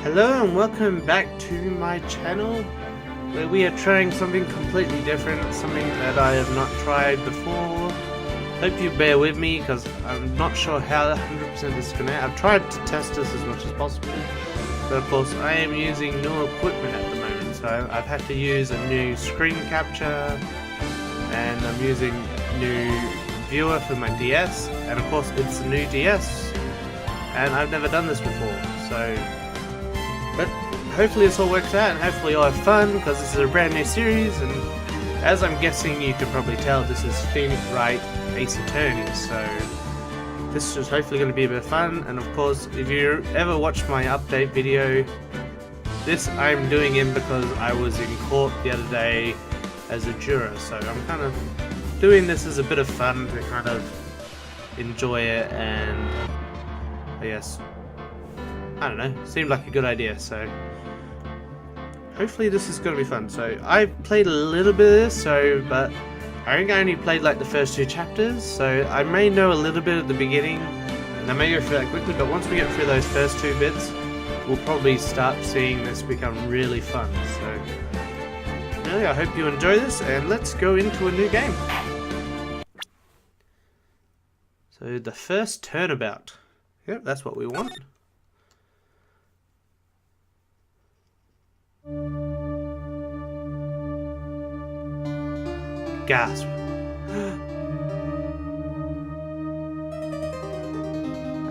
Hello and welcome back to my channel, where we are trying something completely different, something that I have not tried before. Hope you bear with me because I'm not sure how 100% this is going to. I've tried to test this as much as possible, but of course I am using new equipment at the moment, so I've had to use a new screen capture, and I'm using a new viewer for my DS, and of course it's a new DS, and I've never done this before, so. But hopefully this all works out, and hopefully you'll have fun, because this is a brand new series, and as I'm guessing you can probably tell, this is Phoenix Wright Ace Attorney, so this is hopefully going to be a bit of fun. And of course, if you ever watched my update video, this I'm doing in because I was in court the other day as a juror, so I'm kind of doing this as a bit of fun to kind of enjoy it, and I guess, I don't know, seemed like a good idea, so hopefully this is going to be fun. So I've played a little bit of this, but I think I only played like the first 2 chapters, so I may know a little bit at the beginning, and I may go through that quickly, but once we get through those first 2 bits, we'll probably start seeing this become really fun. So really, I hope you enjoy this, and let's go into a new game. So the first Turnabout. Yep, that's what we want. Gasp. And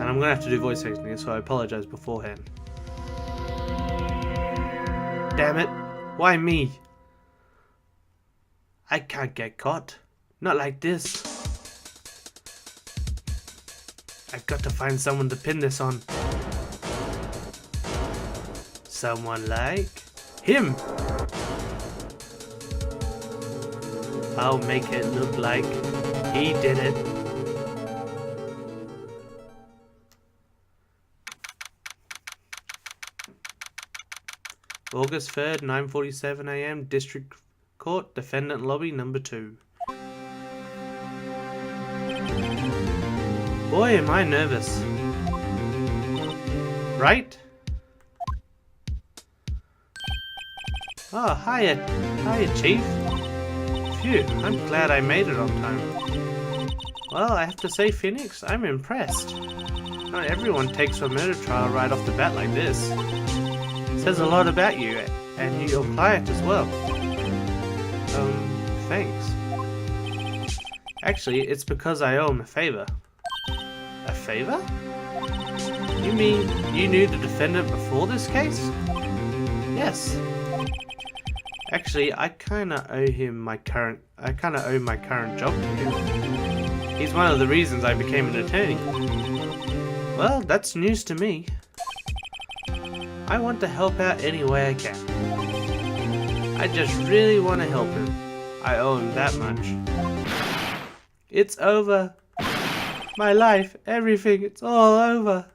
I'm gonna have to do voice acting, so I apologize beforehand. Damn it, why me? I can't get caught. Not like this. I've got to find someone to pin this on. Someone like him. I'll make it look like he did it. August 3rd, 9:47 AM, District Court, Defendant Lobby number 2. Boy, am I nervous. Right? Oh, hiya, Chief. Phew, I'm glad I made it on time. Well, I have to say, Phoenix, I'm impressed. Not everyone takes a murder trial right off the bat like this. It says a lot about you, and your client as well. Thanks. Actually, it's because I owe him a favor. A favor? You mean you knew the defendant before this case? Yes. Actually, I kinda owe my current job to him. He's one of the reasons I became an attorney. Well, that's news to me. I want to help out any way I can. I just really want to help him. I owe him that much. It's over. My life, everything, it's all over.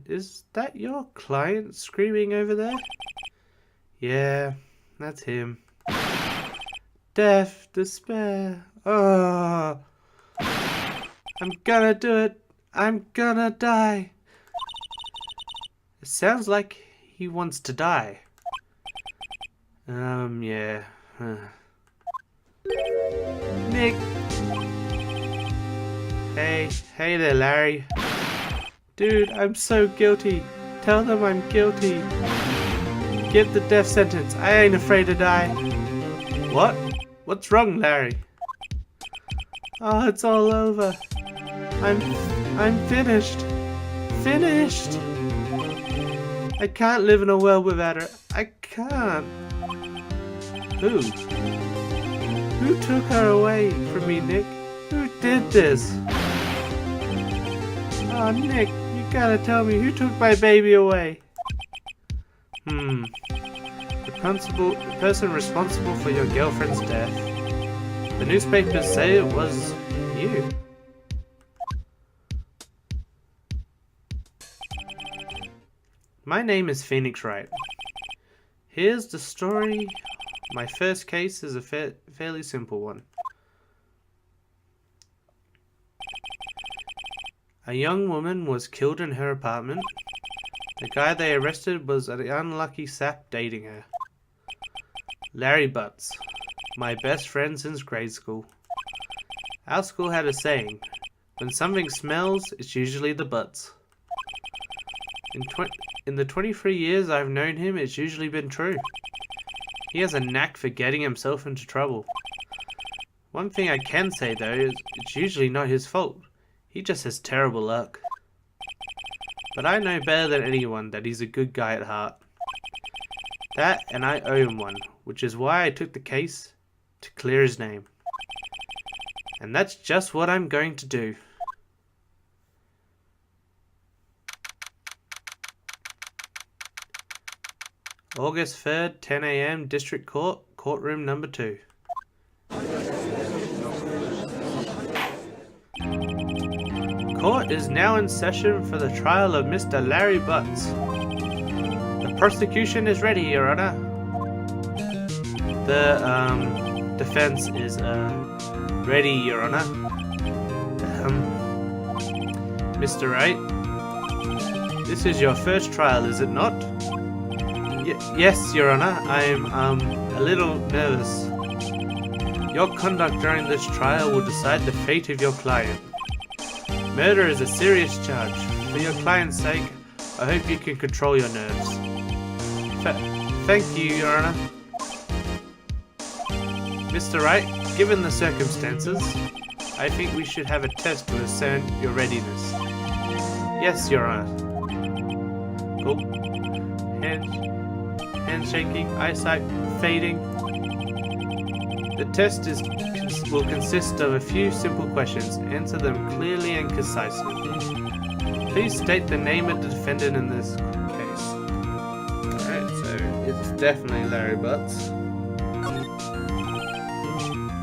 Is that your client screaming over there? Yeah, that's him. Death, despair. Oh, I'm gonna do it. I'm gonna die. It sounds like he wants to die. Yeah. Nick. Hey there, Larry. Dude, I'm so guilty. Tell them I'm guilty. Give the death sentence. I ain't afraid to die. What? What's wrong, Larry? Oh, it's all over. I'm finished. Finished. I can't live in a world without her. I can't. Who? Who took her away from me, Nick? Who did this? Oh, Nick, you gotta tell me who took my baby away. The person responsible for your girlfriend's death. The newspapers say it was you. My name is Phoenix Wright. Here's the story. My first case is a fairly simple one. A young woman was killed in her apartment. The guy they arrested was an unlucky sap dating her. Larry Butts. My best friend since grade school. Our school had a saying, when something smells, it's usually the butts. In the 23 years I've known him, it's usually been true. He has a knack for getting himself into trouble. One thing I can say though is it's usually not his fault. He just has terrible luck. But I know better than anyone that he's a good guy at heart. That and I owe him one, which is why I took the case to clear his name. And that's just what I'm going to do. August 3rd, 10 AM, District Court, Courtroom Number 2. Court is now in session for the trial of Mr. Larry Butts. The prosecution is ready, Your Honor. The defense is ready, Your Honor. Mr. Wright, this is your first trial, is it not? Yes, Your Honor. I'm a little nervous. Your conduct during this trial will decide the fate of your client. Murder is a serious charge. For your client's sake, I hope you can control your nerves. Thank you, Your Honor. Mr. Wright, given the circumstances, I think we should have a test to ascertain your readiness. Yes, Your Honor. Oh. Hand shaking, eyesight fading. The test will consist of a few simple questions. Answer them clearly and concisely. Please state the name of the defendant in this case. Alright, so it's definitely Larry Butts.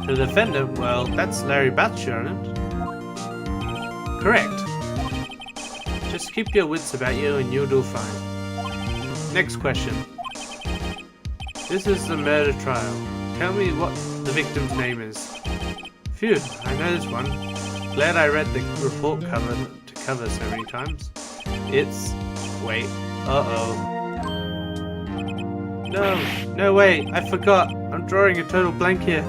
The defendant, well, that's Larry Butts, Your Honor. Correct. Just keep your wits about you and you'll do fine. Next question. This is the murder trial. Tell me what the victim's name is. Phew, I know this one. Glad I read the report cover to cover so many times. It's... wait. Uh-oh. No, wait, I forgot. I'm drawing a total blank here.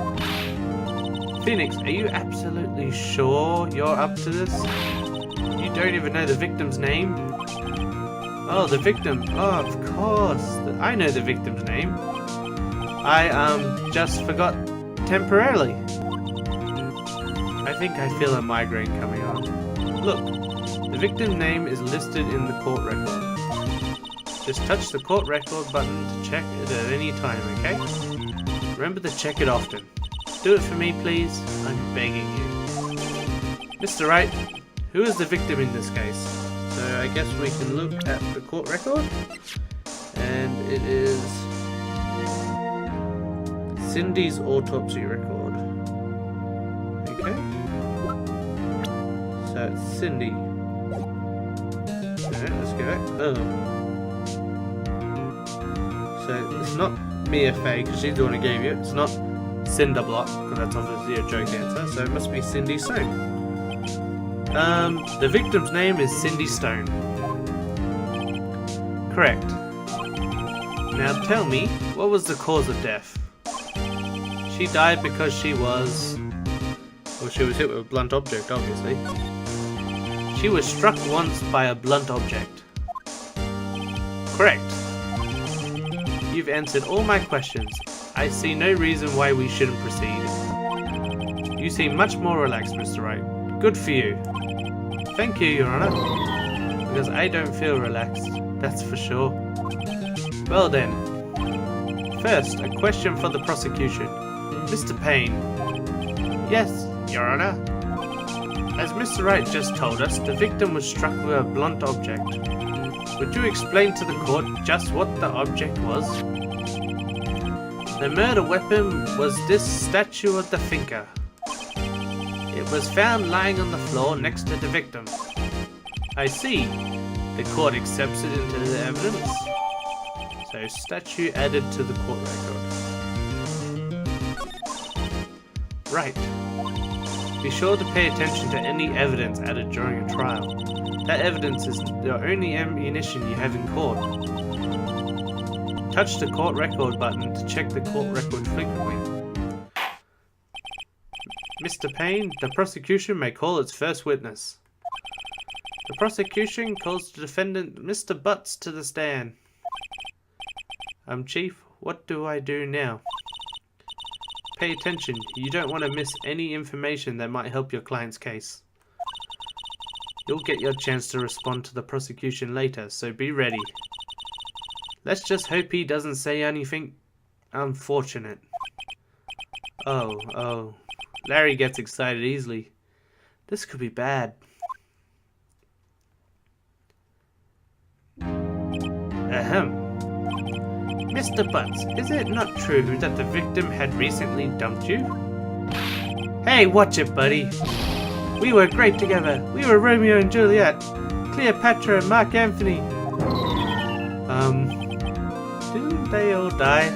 Phoenix, are you absolutely sure you're up to this? You don't even know the victim's name? Oh, the victim. Oh, of course. I know the victim's name. I, just forgot temporarily. I think I feel a migraine coming on. Look, the victim's name is listed in the court record. Just touch the court record button to check it at any time, okay? Remember to check it often. Do it for me, please. I'm begging you. Mr. Wright, who is the victim in this case? So I guess we can look at the court record. And it is Cindy's autopsy record. Okay. So it's Cindy. Alright, let's go back. Oh. So it's not Mia Fey, because she's the one who gave you it. It's not Cinder Block, because that's obviously a joke answer. So it must be Cindy Stone. The victim's name is Cindy Stone. Correct. Now tell me, what was the cause of death? She died because she was hit with a blunt object, obviously. She was struck once by a blunt object. Correct. You've answered all my questions. I see no reason why we shouldn't proceed. You seem much more relaxed, Mr. Wright. Good for you. Thank you, Your Honor. Because I don't feel relaxed, that's for sure. Well then. First, a question for the prosecution. Mr. Payne. Yes, Your Honor. As Mr. Wright just told us, the victim was struck with a blunt object. Would you explain to the court just what the object was? The murder weapon was this statue of the thinker. It was found lying on the floor next to the victim. I see. The court accepts it into the evidence. So statue added to the court record. Right. Be sure to pay attention to any evidence added during a trial. That evidence is the only ammunition you have in court. Touch the court record button to check the court record frequently. Mr. Payne, the prosecution may call its first witness. The prosecution calls the defendant Mr. Butts to the stand. Chief, what do I do now? Pay attention. You don't want to miss any information that might help your client's case. You'll get your chance to respond to the prosecution later, so be ready. Let's just hope he doesn't say anything unfortunate. Oh. Larry gets excited easily. This could be bad. Mr. Butts, is it not true that the victim had recently dumped you? Hey, watch it, buddy. We were great together. We were Romeo and Juliet. Cleopatra and Mark Anthony. Didn't they all die?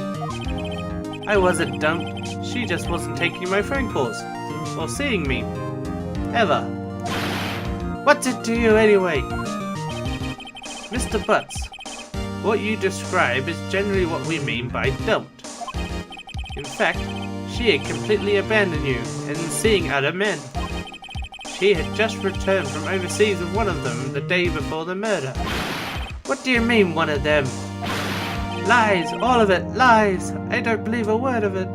I wasn't dumped. She just wasn't taking my phone calls. Or seeing me. Ever. What's it to you anyway? Mr. Butts, what you describe is generally what we mean by dumped. In fact, she had completely abandoned you and seeing other men. She had just returned from overseas with one of them the day before the murder. What do you mean, one of them? Lies, all of it, lies. I don't believe a word of it.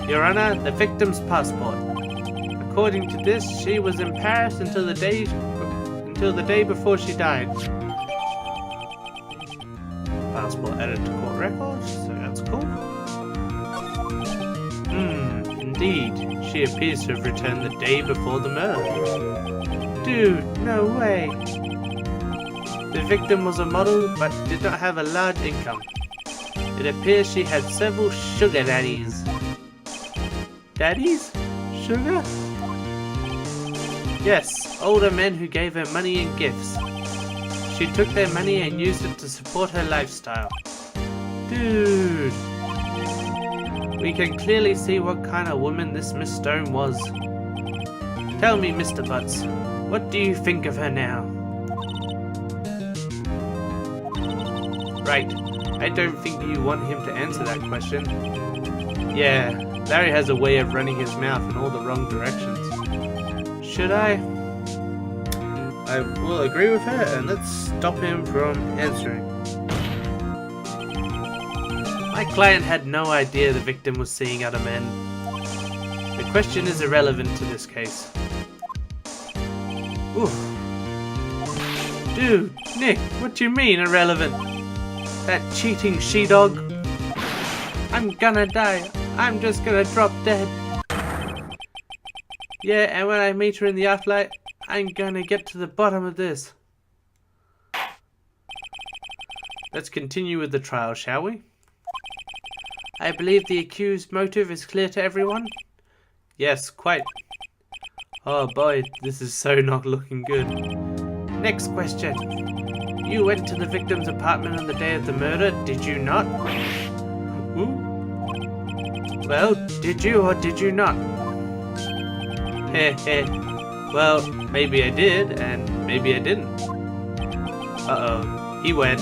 Your Honor, the victim's passport. According to this, she was in Paris until the day before she died. Passport added to court records, so that's cool. Indeed, she appears to have returned the day before the murder. Dude, no way. The victim was a model, but did not have a large income. It appears she had several sugar daddies. Daddies? Sugar? Yes, older men who gave her money and gifts. She took their money and used it to support her lifestyle. Dude. We can clearly see what kind of woman this Miss Stone was. Tell me, Mr. Butts, what do you think of her now? Right, I don't think you want him to answer that question. Yeah, Larry has a way of running his mouth in all the wrong directions. Should I will agree with her and let's stop him from answering. My client had no idea the victim was seeing other men. The question is irrelevant to this case. Oof. Dude, Nick, what do you mean irrelevant? That cheating she-dog? I'm gonna die. I'm just gonna drop dead. Yeah, and when I meet her in the afterlife, I'm gonna get to the bottom of this. Let's continue with the trial, shall we? I believe the accused's motive is clear to everyone? Yes, quite. Oh boy, this is so not looking good. Next question. You went to the victim's apartment on the day of the murder, did you not? Ooh. Well, did you or did you not? Well, maybe I did, and maybe I didn't. Uh-oh, he went.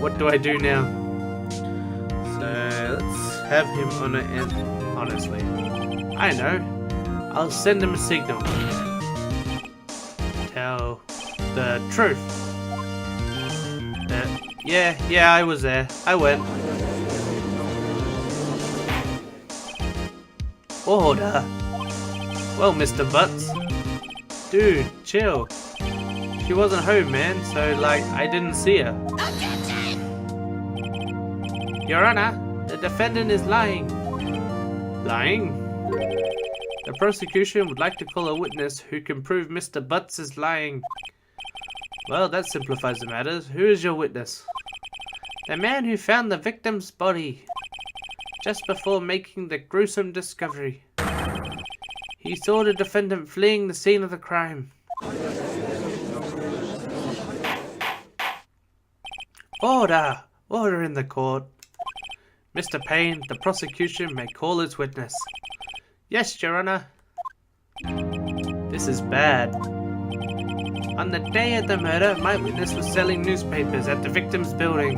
What do I do now? So, let's have him on it, and honestly. I know. I'll send him a signal. Tell the truth. Yeah, I was there. I went. Order. Well, Mr. Butts. Dude, chill. She wasn't home, man, so, I didn't see her. Your Honor, the defendant is lying. Lying? The prosecution would like to call a witness who can prove Mr. Butts is lying. Well, that simplifies the matters. Who is your witness? The man who found the victim's body just before making the gruesome discovery. He saw the defendant fleeing the scene of the crime. Order! Order in the court. Mr. Payne, the prosecution may call its witness. Yes, Your Honor. This is bad. On the day of the murder, my witness was selling newspapers at the victim's building.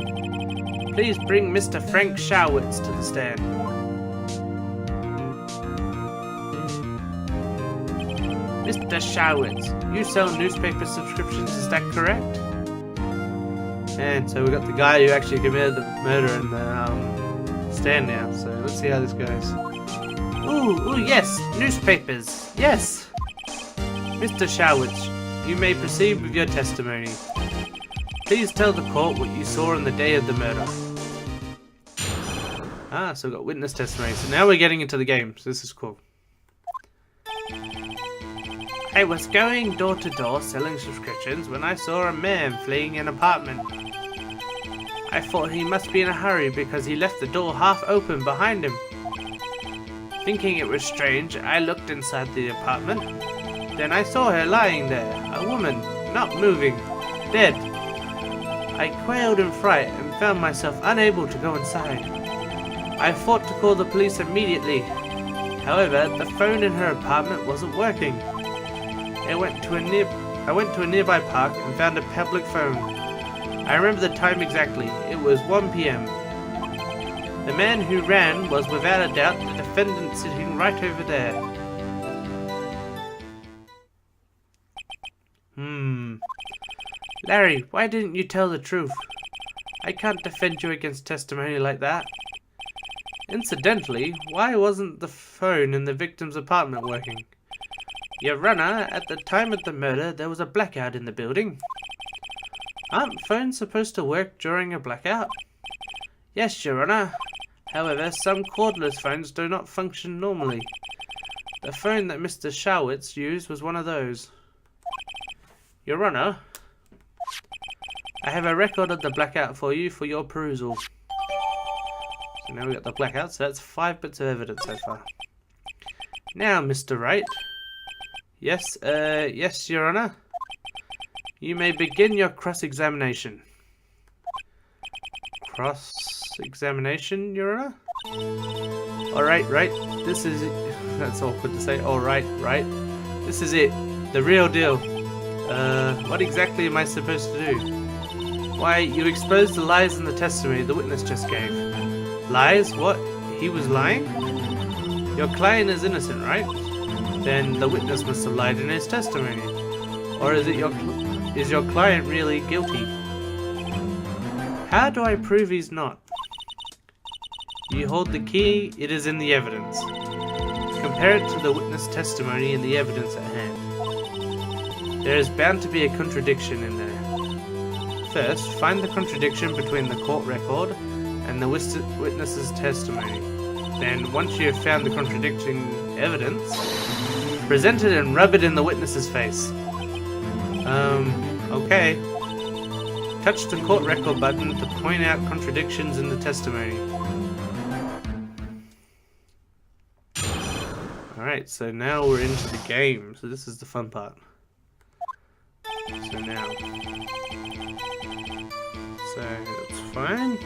Please bring Mr. Frank Schowitz to the stand. Mr. Schowitz, you sell newspaper subscriptions, is that correct? And so we got the guy who actually committed the murder in the stand now, so let's see how this goes. Ooh, yes, newspapers, yes. Mr. Schowitz, you may proceed with your testimony. Please tell the court what you saw on the day of the murder. Ah, so we've got witness testimony. So now we're getting into the game, so this is cool. I was going door to door selling subscriptions when I saw a man fleeing an apartment. I thought he must be in a hurry because he left the door half open behind him. Thinking it was strange, I looked inside the apartment. Then I saw her lying there, a woman, not moving, dead. I quailed in fright and found myself unable to go inside. I thought to call the police immediately. However, the phone in her apartment wasn't working. I went to a nearby park and found a public phone. I remember the time exactly. It was 1 p.m. The man who ran was without a doubt the defendant sitting right over there. Larry, why didn't you tell the truth? I can't defend you against testimony like that. Incidentally, why wasn't the phone in the victim's apartment working? Your Honor, at the time of the murder, there was a blackout in the building. Aren't phones supposed to work during a blackout? Yes, Your Honor. However, some cordless phones do not function normally. The phone that Mr. Schowitz used was one of those. Your Honor, I have a record of the blackout for you for your perusal. So now we got the blackout, so that's 5 bits of evidence so far. Now, Mr. Wright. Yes, Your Honor. You may begin your cross-examination. Cross-examination, Your Honor? Alright, right. This is it. That's awkward to say. Alright, right. This is it. The real deal. What exactly am I supposed to do? Why, you exposed the lies in the testimony the witness just gave. Lies? What? He was lying? Your client is innocent, right? Then the witness must have lied in his testimony. Or is your client really guilty? How do I prove he's not? You hold the key, it is in the evidence. Compare it to the witness testimony and the evidence at hand. There is bound to be a contradiction in there. First, find the contradiction between the court record and the witness's testimony. Then, once you have found the contradicting evidence, present it and rub it in the witness's face. Okay. Touch the court record button to point out contradictions in the testimony. Alright, so now we're into the game. So this is the fun part. So now. So that's fine.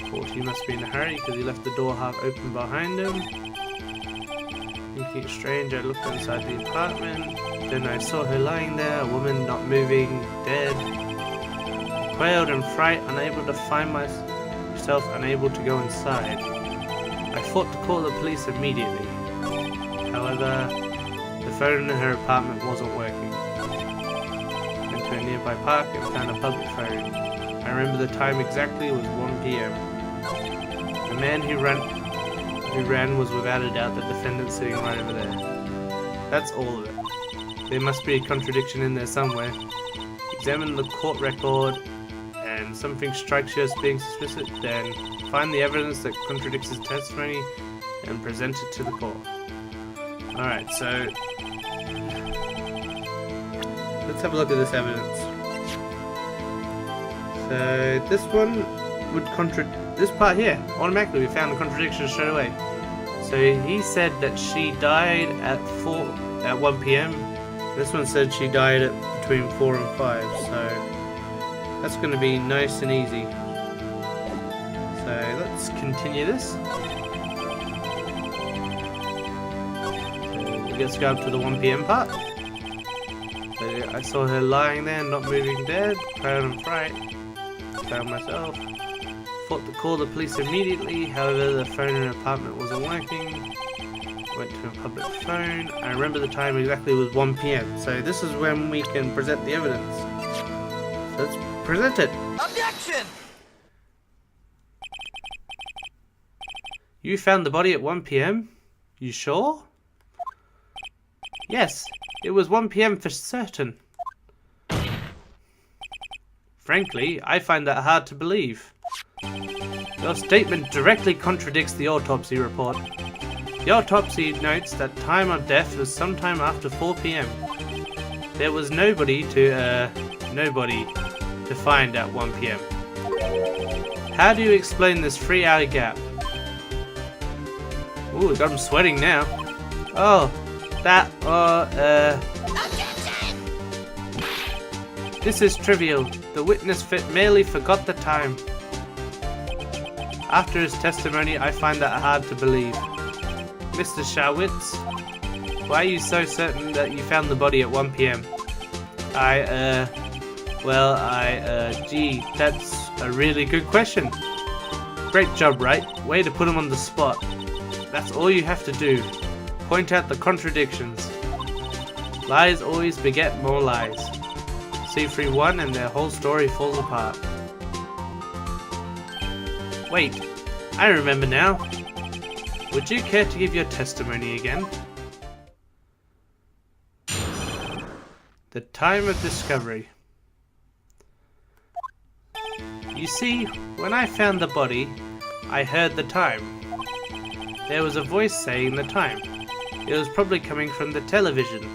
So he must be in a hurry because he left the door half open behind him. Thinking it's strange, I looked inside the apartment. Then I saw her lying there, a woman not moving, dead. Quailed in fright, unable to find myself, unable to go inside. I thought to call the police immediately. However, the phone in her apartment wasn't working. Went to a nearby park and found a public phone. I remember the time exactly, it was 1 p.m. The man who ran was without a doubt the defendant sitting right over there. That's all of it. There must be a contradiction in there somewhere. Examine the court record and something strikes you as being suspicious, then find the evidence that contradicts his testimony and present it to the court. Alright, so let's have a look at this evidence. So this one would this part here, automatically we found the contradiction straight away. So he said that she died at 1 p.m. This one said she died at between 4 and 5, so that's going to be nice and easy. So let's let's continue this. Let's go up to the 1 PM part. So I saw her lying there, not moving dead, proud and fright. Found myself. Thought to call the police immediately, however the phone in her apartment wasn't working. Went to a public phone. I remember the time exactly was 1 PM. So this is when we can present the evidence. So let's present it. Objection! You found the body at 1 PM? You sure? Yes, it was 1 PM for certain. Frankly, I find that hard to believe. Your statement directly contradicts the autopsy report. The autopsy notes that time of death was sometime after 4 PM. There was nobody to find at 1 PM. How do you explain this 3-hour gap? Ooh, got him sweating now. Oh, that, This is trivial. The witness merely forgot the time. After his testimony, I find that hard to believe. Mr. Schawitz, why are you so certain that you found the body at 1 PM? Gee, that's a really good question. Great job, Wright. Way to put him on the spot. That's all you have to do. Point out the contradictions. Lies always beget more lies. C31 and their whole story falls apart. Wait, I remember now. Would you care to give your testimony again? The time of discovery. You see, when I found the body, I heard the time. There was a voice saying the time. It was probably coming from the television.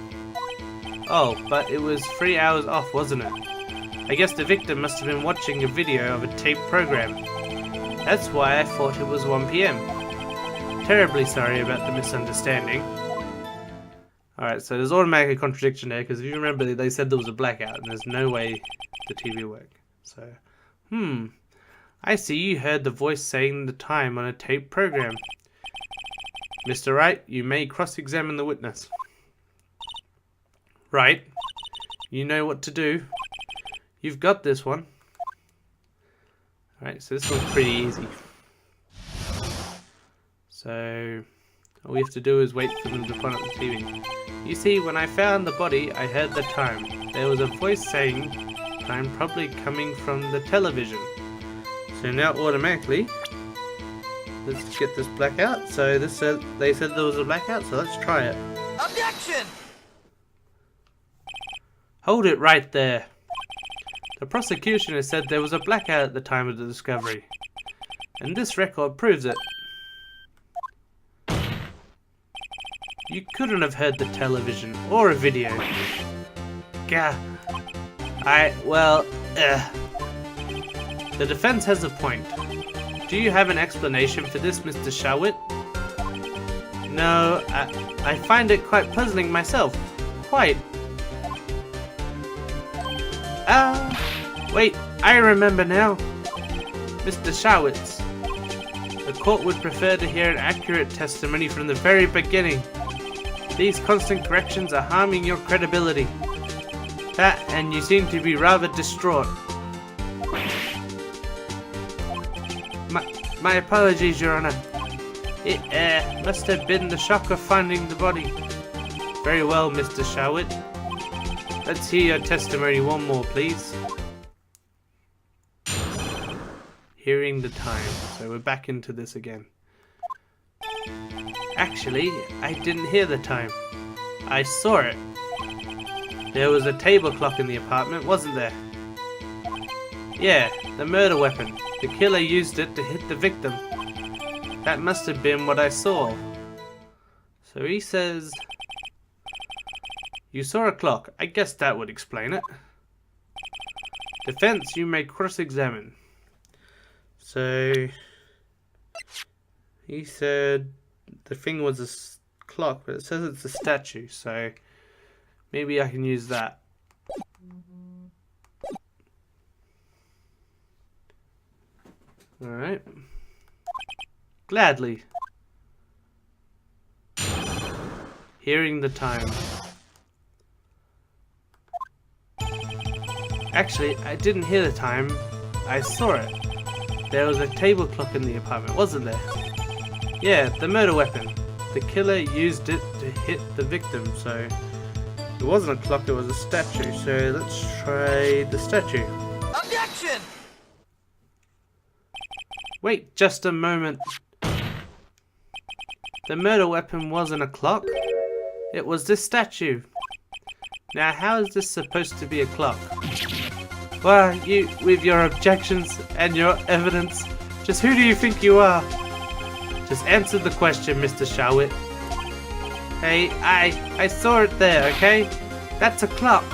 Oh, but it was 3 hours off, wasn't it? I guess the victim must have been watching a video of a taped program. That's why I thought it was 1 PM. Terribly sorry about the misunderstanding. Alright, so there's automatic contradiction there, because if you remember, they said there was a blackout, and there's no way the TV worked. So, I see you heard the voice saying the time on a taped program. Mr. Wright, you may cross-examine the witness. Right. You know what to do. You've got this one. Alright, so this one's pretty easy. So, all we have to do is wait for them to point up the TV. You see, when I found the body, I heard the time. There was a voice saying time, probably coming from the television. So now automatically, let's get this blackout. So they said there was a blackout, so let's try it. Objection! Hold it right there. The prosecution has said there was a blackout at the time of the discovery. And this record proves it. You couldn't have heard the television or a video. Gah. The defense has a point. Do you have an explanation for this, Mr. Schawitz? No, I find it quite puzzling myself. Quite. Wait, I remember now. Mr. Schawitz, the court would prefer to hear an accurate testimony from the very beginning. These constant corrections are harming your credibility. That, and you seem to be rather distraught. My apologies, Your Honor. It, must have been the shock of finding the body. Very well, Mr. Schawitz. Let's hear your testimony one more, please. Hearing the time. So we're back into this again. Actually, I didn't hear the time. I saw it. There was a table clock in the apartment, wasn't there? Yeah, the murder weapon. The killer used it to hit the victim. That must have been what I saw. So he says, you saw a clock. I guess that would explain it. Defense, you may cross-examine. So he said the thing was a clock, but it says it's a statue, so maybe I can use that. Alright. Gladly. Hearing the time. Actually, I didn't hear the time. I saw it. There was a table clock in the apartment, wasn't there? Yeah, the murder weapon. The killer used it to hit the victim, so it wasn't a clock, it was a statue. So let's try the statue. Objection! Wait just a moment. The murder weapon wasn't a clock. It was this statue. Now how is this supposed to be a clock? Well, you, with your objections and your evidence, just who do you think you are? Just answer the question, Mr. Shawit. Hey, I saw it there, okay? That's a clock.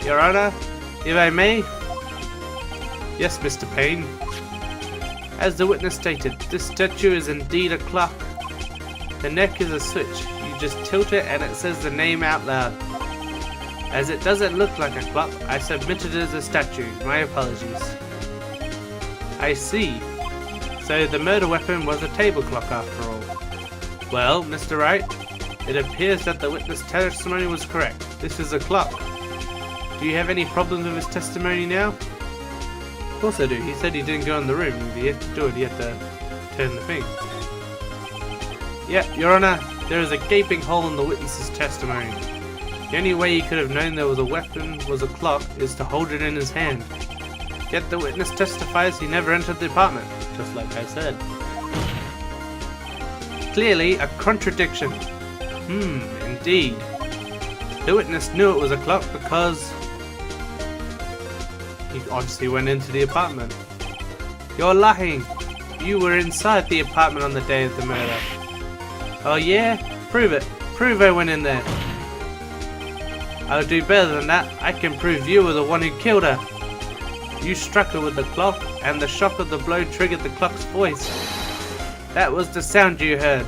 Your Honor, if I may? Yes, Mr. Payne. As the witness stated, this statue is indeed a clock. The neck is a switch. You just tilt it and it says the name out loud. As it doesn't look like a clock, I submitted it as a statue. My apologies. I see. So the murder weapon was a table clock after all. Well, Mr. Wright, it appears that the witness testimony was correct. This is a clock. Do you have any problems with his testimony now? Of course I do. He said he didn't go in the room. If he had to do it, he had to turn the thing. Yeah, Your Honor, there is a gaping hole in the witness's testimony. The only way he could have known there was a weapon was a clock is to hold it in his hand. Yet the witness testifies he never entered the apartment, just like I said. Clearly a contradiction. Indeed. The witness knew it was a clock because he obviously went into the apartment. You're lying. You were inside the apartment on the day of the murder. Oh yeah? Prove it. Prove I went in there. I'll do better than that. I can prove you were the one who killed her. You struck her with the clock, and the shock of the blow triggered the clock's voice. That was the sound you heard.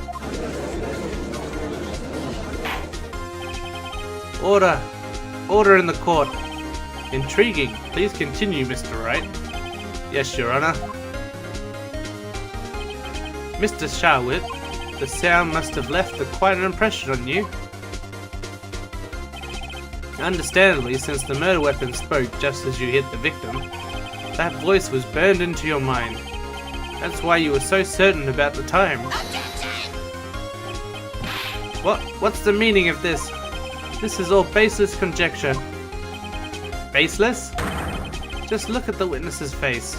Order. Order in the court. Intriguing. Please continue, Mr. Wright. Yes, Your Honor. Mr. Shawit, the sound must have left quite an impression on you. Understandably, since the murder weapon spoke just as you hit the victim, that voice was burned into your mind. That's why you were so certain about the time. What's the meaning of this? This is all baseless conjecture. Baseless? Just look at the witness's face.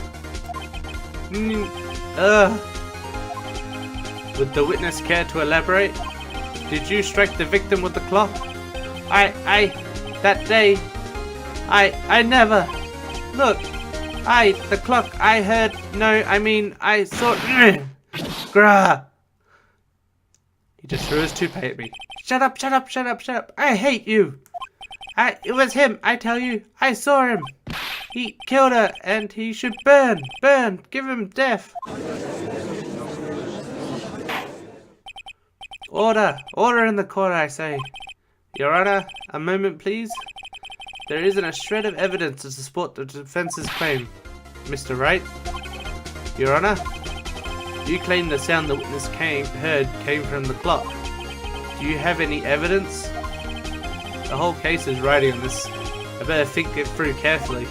Would the witness care to elaborate? Did you strike the victim with the clock? That day, I never. Look, the clock, I heard, no, I mean, I saw, grah. He just threw his toupee at me. Shut up, shut up, shut up, shut up. I hate you. It was him, I tell you. I saw him. He killed her, and he should burn, give him death. Order in the court, I say. Your Honor, a moment please. There isn't a shred of evidence to support the defense's claim. Mr. Wright? Your Honor? You claim the sound the witness heard came from the clock. Do you have any evidence? The whole case is riding on this. I better think it through carefully.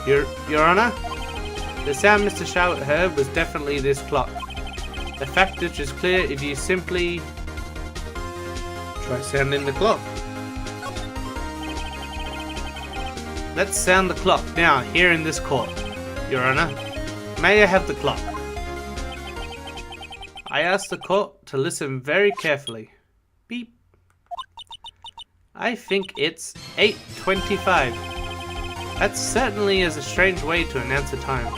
Your Honor? The sound Mr. Shawit heard was definitely this clock. The fact is clear if you simply try sounding the clock. Let's sound the clock now here in this court. Your Honor, may I have the clock? I ask the court to listen very carefully. Beep. I think it's 8:25. That certainly is a strange way to announce a time.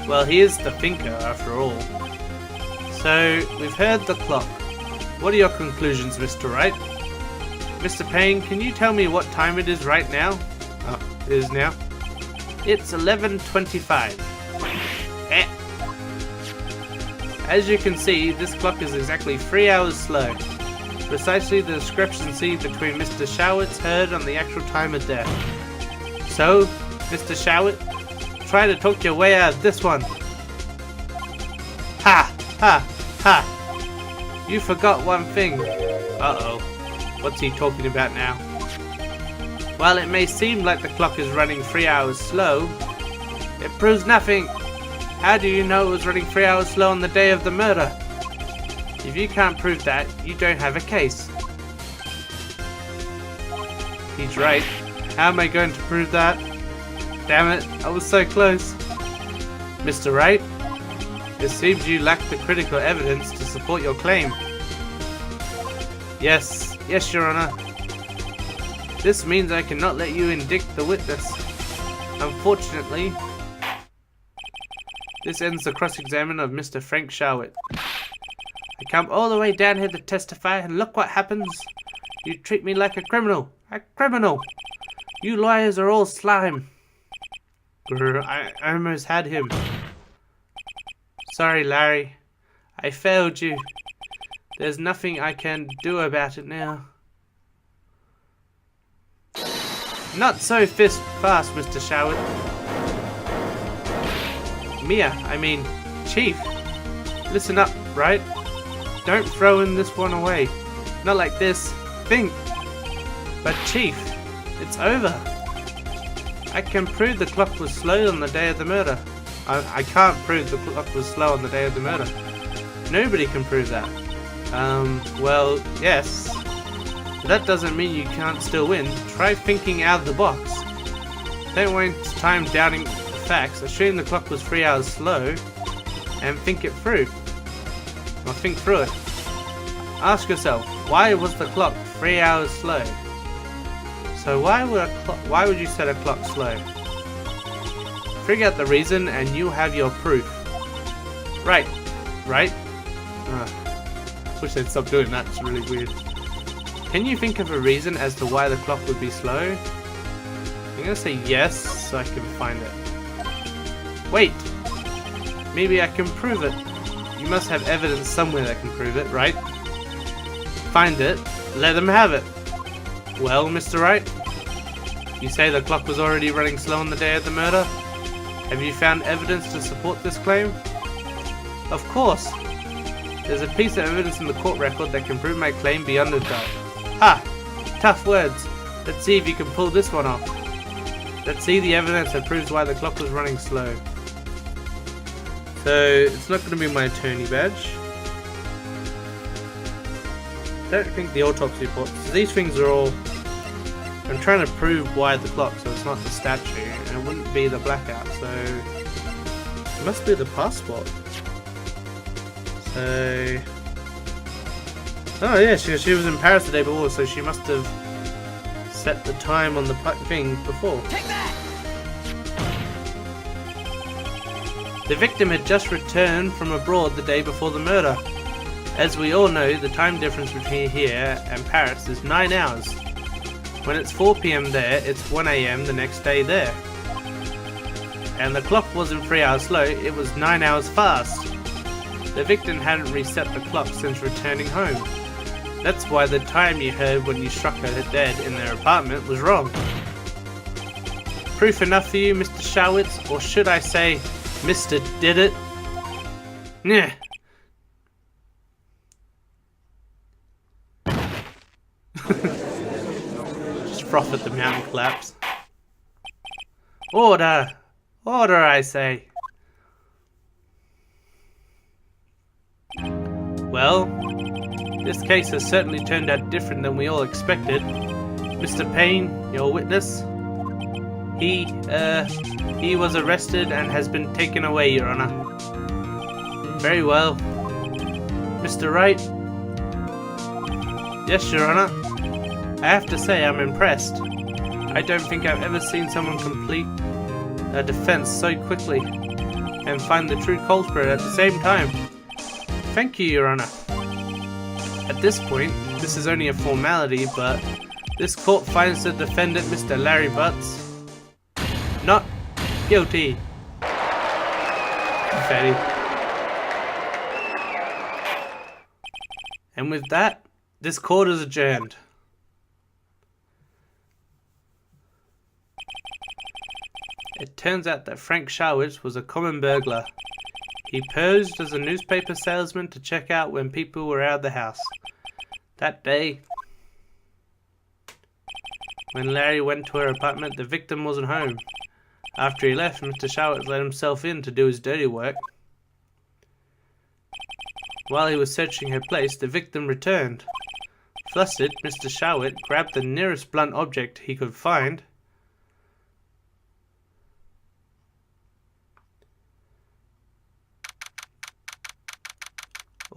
Well, he is the thinker after all. So, we've heard the clock. What are your conclusions, Mr. Wright? Mr. Payne, can you tell me what time it is right now? Oh, it is now. It's 11:25. As you can see, this clock is exactly 3 hours slow. Precisely the discrepancy between Mr. Shawit's heard on the actual time of death. So, Mr. Shawit, try to talk your way out of this one. Ha! Ha! Ha! You forgot one thing. Uh-oh. What's he talking about now? While it may seem like the clock is running 3 hours slow, it proves nothing. How do you know it was running 3 hours slow on the day of the murder? If you can't prove that, you don't have a case. He's right. How am I going to prove that? Damn it, I was so close. Mr. Wright, it seems you lack the critical evidence to support your claim. Yes, Your Honor. This means I cannot let you indict the witness. Unfortunately, this ends the cross-examination of Mr. Frank Sherwood. I come all the way down here to testify, and look what happens. You treat me like a criminal. A criminal! You lawyers are all slime. I almost had him. Sorry, Larry. I failed you. There's nothing I can do about it now. Not so fast, Mr. Sherwood. Chief. Listen up, right? Don't throw in this one away. Not like this. Think. But Chief, it's over. I can prove the clock was slow on the day of the murder. I can't prove the clock was slow on the day of the murder. Nobody can prove that. Well, yes. But that doesn't mean you can't still win. Try thinking out of the box. Don't waste time doubting the facts. Assume the clock was 3 hours slow and think it through. Or think through it. Ask yourself, why was the clock 3 hours slow? So why would you set a clock slow? Figure out the reason and you'll have your proof. Right? Wish they'd stop doing that, it's really weird. Can you think of a reason as to why the clock would be slow? I'm gonna say yes, so I can find it. Wait! Maybe I can prove it. You must have evidence somewhere that can prove it, right? Find it, let them have it. Well, Mr. Wright? You say the clock was already running slow on the day of the murder? Have you found evidence to support this claim? Of course! There's a piece of evidence in the court record that can prove my claim beyond a doubt. Ha! Tough words. Let's see if you can pull this one off. Let's see the evidence that proves why the clock was running slow. So, it's not going to be my attorney badge. Don't think the autopsy report. So these things are all... I'm trying to prove why the clock, so it's not the statue, and it wouldn't be the blackout, so... It must be the passport. So... Oh yeah, she was in Paris the day before, so she must have set the time on the thing before. Take that! The victim had just returned from abroad the day before the murder. As we all know, the time difference between here and Paris is 9 hours. When it's 4 PM there, it's 1 AM the next day there. And the clock wasn't 3 hours slow, it was 9 hours fast. The victim hadn't reset the clock since returning home. That's why the time you heard when you struck her dead in their apartment was wrong. Proof enough for you, Mr. Showitz, or should I say, Mr. Did It? Nah. Just froth at the mountain collapse. Order! Order, I say! Well, this case has certainly turned out different than we all expected. Mr. Payne, your witness, he was arrested and has been taken away, Your Honor. Very well. Mr. Wright? Yes, Your Honor. I have to say I'm impressed. I don't think I've ever seen someone complete a defense so quickly and find the true culprit at the same time. Thank you, Your Honor. At this point, this is only a formality, but this court finds the defendant, Mr. Larry Butts, not guilty. Fatty. And with that, this court is adjourned. It turns out that Frank Showitz was a common burglar. He posed as a newspaper salesman to check out when people were out of the house. That day, when Larry went to her apartment, the victim wasn't home. After he left, Mr. Showett let himself in to do his dirty work. While he was searching her place, the victim returned. Flustered, Mr. Showett grabbed the nearest blunt object he could find.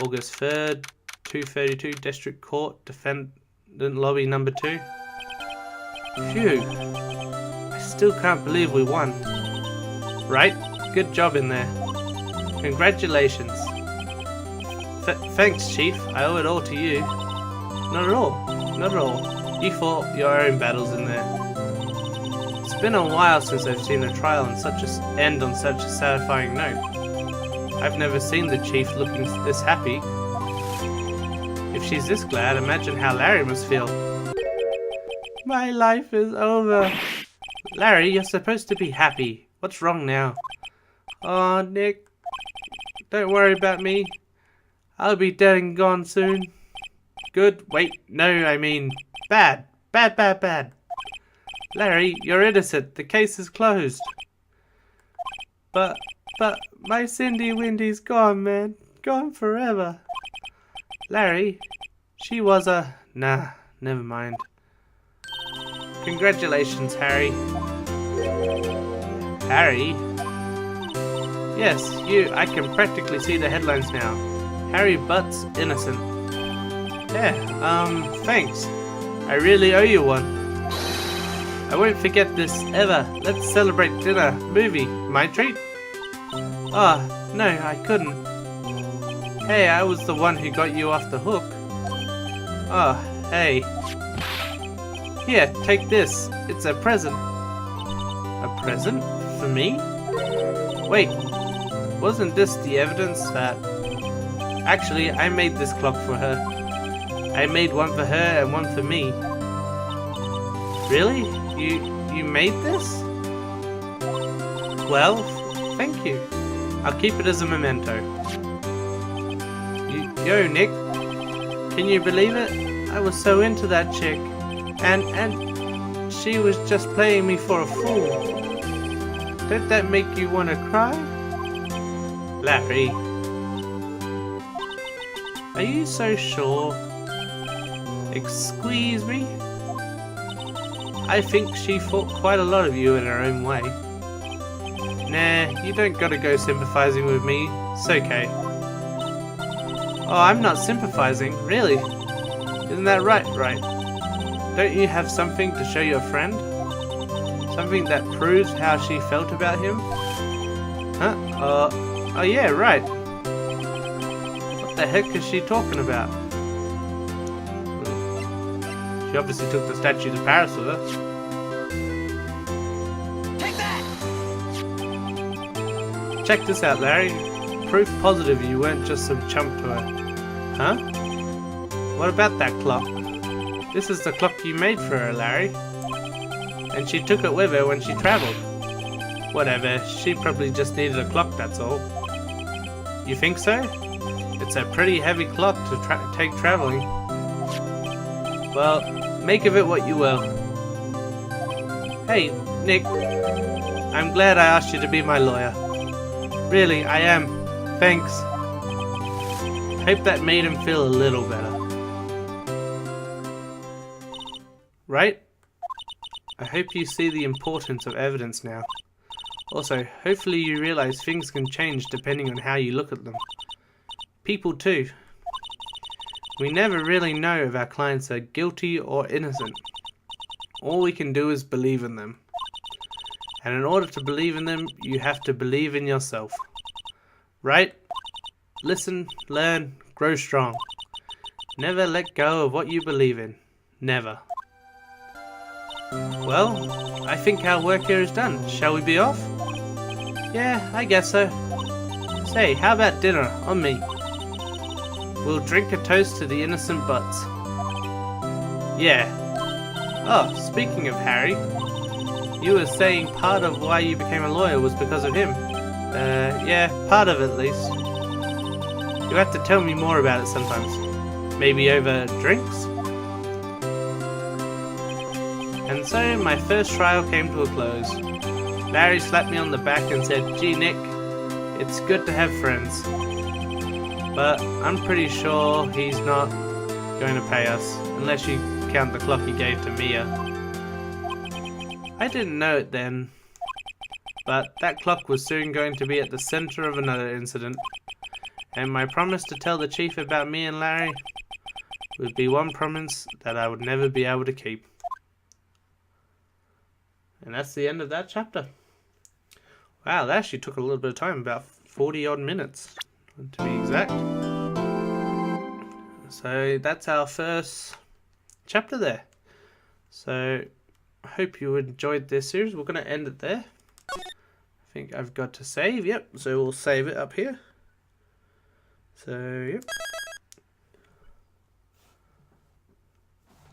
August 3rd, 232 District Court, Defendant Lobby Number 2. Phew. I still can't believe we won. Right? Good job in there. Congratulations. Thanks, Chief. I owe it all to you. Not at all. Not at all. You fought your own battles in there. It's been a while since I've seen a trial end on such a satisfying note. I've never seen the Chief looking this happy. If she's this glad, imagine how Larry must feel. My life is over. Larry, you're supposed to be happy. What's wrong now? Oh, Nick. Don't worry about me. I'll be dead and gone soon. Good. Wait, no, I mean bad. Bad, bad, bad. Larry, you're innocent. The case is closed. But my Cindy Windy's gone, man. Gone forever. Larry, she was a... Nah, never mind. Congratulations, Harry. Harry? Yes, you. I can practically see the headlines now. Harry Butt's innocent. Yeah, thanks. I really owe you one. I won't forget this ever. Let's celebrate dinner. Movie. My treat? Oh, no, I couldn't. Hey, I was the one who got you off the hook. Oh, hey. Here, take this. It's a present. A present? For me? Wait, wasn't this the evidence that... Actually, I made this clock for her. I made one for her and one for me. Really? You made this? Well, thank you. I'll keep it as a memento. Yo, Nick. Can you believe it? I was so into that chick. And she was just playing me for a fool. Did that make you want to cry? Larry. Are you so sure? Excuse me? I think she thought quite a lot of you in her own way. Nah, you don't gotta go sympathizing with me. It's okay. Oh, I'm not sympathizing, really. Isn't that right? Don't you have something to show your friend? Something that proves how she felt about him? Huh? Oh yeah, right. What the heck is she talking about? She obviously took the statue to Paris with her. Take that! Check this out, Larry. Proof positive you weren't just some chump to her. Huh? What about that clock? This is the clock you made for her, Larry. And she took it with her when she travelled. Whatever, she probably just needed a clock, that's all. You think so? It's a pretty heavy clock to take travelling. Well, make of it what you will. Hey, Nick. I'm glad I asked you to be my lawyer. Really, I am. Thanks. Hope that made him feel a little better. Right? I hope you see the importance of evidence now. Also, hopefully you realize things can change depending on how you look at them. People too. We never really know if our clients are guilty or innocent. All we can do is believe in them. And in order to believe in them, you have to believe in yourself. Right? Listen, learn, grow strong. Never let go of what you believe in. Never. Well, I think our work here is done. Shall we be off? Yeah, I guess so. Say, how about dinner on me? We'll drink a toast to the innocent butts. Yeah. Oh, speaking of Harry, you were saying part of why you became a lawyer was because of him. Yeah, part of it at least. You have to tell me more about it sometimes. Maybe over drinks? And so my first trial came to a close. Larry slapped me on the back and said, "Gee Nick, it's good to have friends. But I'm pretty sure he's not going to pay us, unless you count the clock he gave to Mia." I didn't know it then, but that clock was soon going to be at the center of another incident, and my promise to tell the chief about me and Larry would be one promise that I would never be able to keep. And that's the end of that chapter. Wow, that actually took a little bit of time, about 40 odd minutes to be exact. So that's our first chapter there. So I hope you enjoyed this series. We're going to end it there. I think I've got to save. Yep, so we'll save it up here. So, yep.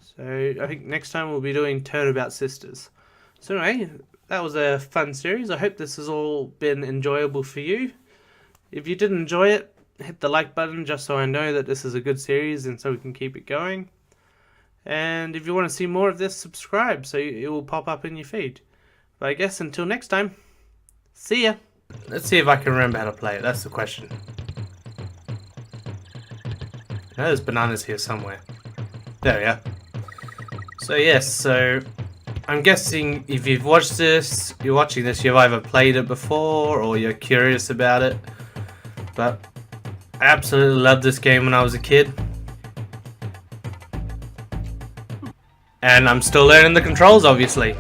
So I think next time we'll be doing Turnabout Sisters. So anyway, that was a fun series. I hope this has all been enjoyable for you. If you did enjoy it, hit the like button just so I know that this is a good series and so we can keep it going. And if you want to see more of this, subscribe so it will pop up in your feed. But I guess until next time, see ya! Let's see if I can remember how to play it, that's the question. I know there's bananas here somewhere. There we are. So yes, so I'm guessing if you've watched this, you're watching this, you've either played it before or you're curious about it. But I absolutely loved this game when I was a kid. And I'm still learning the controls, obviously.